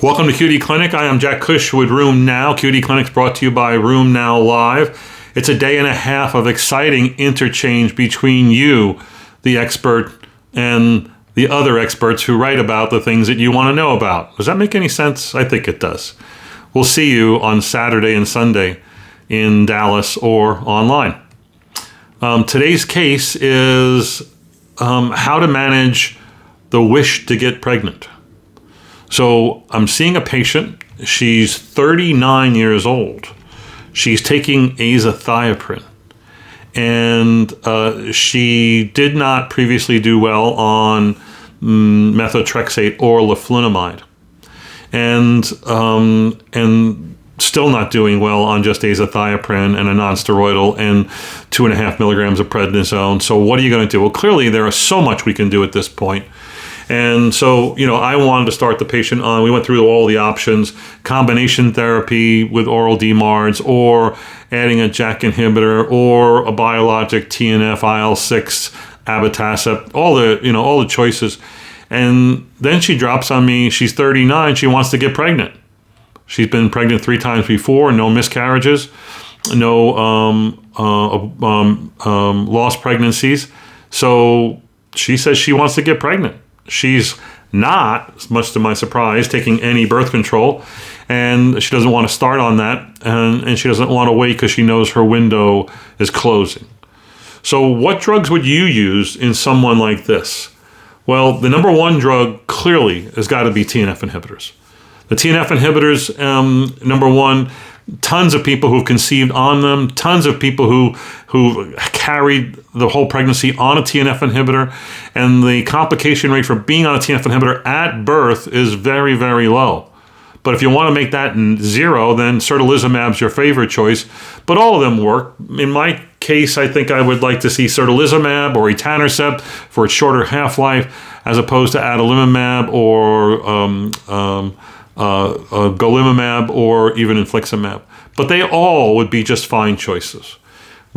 Welcome to QD Clinic. I am Jack Cush with Room Now. QD Clinic's brought to you by Room Now Live. It's a day and a half of exciting interchange between you, the expert, and the other experts who write about the things that you want to know about. Does that make any sense? I think it does. We'll see you on Saturday and Sunday in Dallas or online. Today's case is how to manage the wish to get pregnant. So I'm seeing a patient. She's 39 years old. She's taking azathioprine. And she did not previously do well on methotrexate or leflunomide. And still not doing well on just azathioprine and a nonsteroidal and 2.5 milligrams of prednisone. So what are you going to do? Well, clearly there is so much we can do at this point. And so, I wanted to start the patient on, we went through all the options, combination therapy with oral DMARDs, or adding a JAK inhibitor, or a biologic TNF, IL-6, abatacept, all the choices. And then she drops on me, she's 39, she wants to get pregnant. She's been pregnant 3 times before, no miscarriages, no lost pregnancies. So she says she wants to get pregnant. She's not, much to my surprise, taking any birth control, and she doesn't want to start on that, and she doesn't want to wait because she knows her window is closing. So what drugs would you use in someone like this? Well, the number one drug clearly has got to be TNF inhibitors. The TNF inhibitors, number one, tons of people who've conceived on them, tons of people who carried the whole pregnancy on a TNF inhibitor, and the complication rate for being on a TNF inhibitor at birth is very, very low. But if you want to make that 0, then certolizumab's your favorite choice, but all of them work. In my case, I think I would like to see certolizumab or etanercept for its shorter half-life, as opposed to adalimumab or golimumab or even infliximab. But they all would be just fine choices.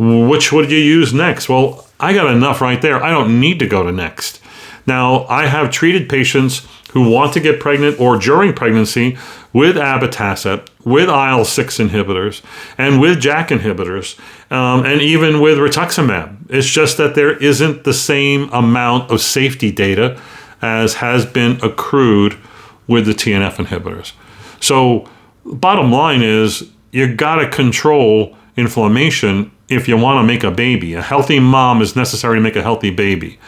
Which would you use next? Well, I got enough right there. I don't need to go to next. Now, I have treated patients who want to get pregnant or during pregnancy with abatacept, with IL-6 inhibitors, and with JAK inhibitors, and even with rituximab. It's just that there isn't the same amount of safety data as has been accrued with the TNF inhibitors. So bottom line is you got to control inflammation if you want to make a baby. A healthy mom is necessary to make a healthy baby.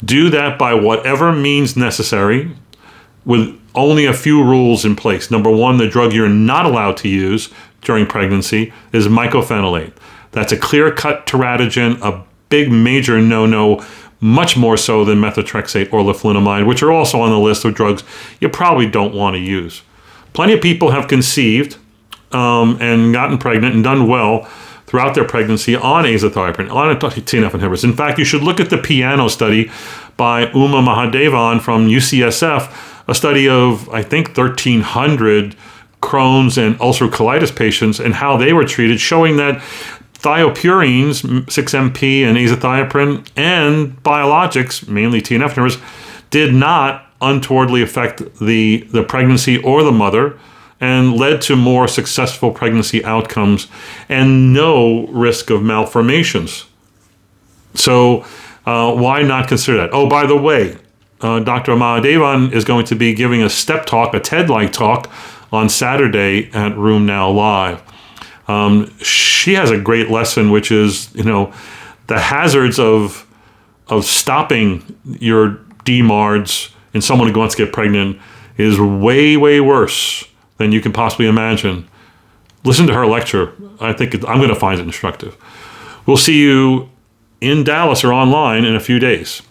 Do that by whatever means necessary with only a few rules in place. Number one, the drug you're not allowed to use during pregnancy is mycophenolate. That's a clear-cut teratogen, a big major no-no, much more so than methotrexate or leflunomide, which are also on the list of drugs you probably don't want to use. Plenty of people have conceived and gotten pregnant and done well throughout their pregnancy on azathioprine, on TNF inhibitors. In fact, you should look at the PIANO study by Uma Mahadevan from UCSF, a study of, I think, 1,300 Crohn's and ulcerative colitis patients and how they were treated, showing that thiopurines, 6-MP and azathioprine, and biologics, mainly TNF inhibitors, did not untowardly affect the pregnancy or the mother, and led to more successful pregnancy outcomes and no risk of malformations. So why not consider that? Oh, by the way, Dr. Mahadevan is going to be giving a step talk, a TED-like talk, on Saturday at Room Now Live. She has a great lesson, which is, the hazards of stopping your DMARDs in someone who wants to get pregnant is way, way worse than you can possibly imagine. Listen to her lecture. I'm going to find it instructive. We'll see you in Dallas or online in a few days.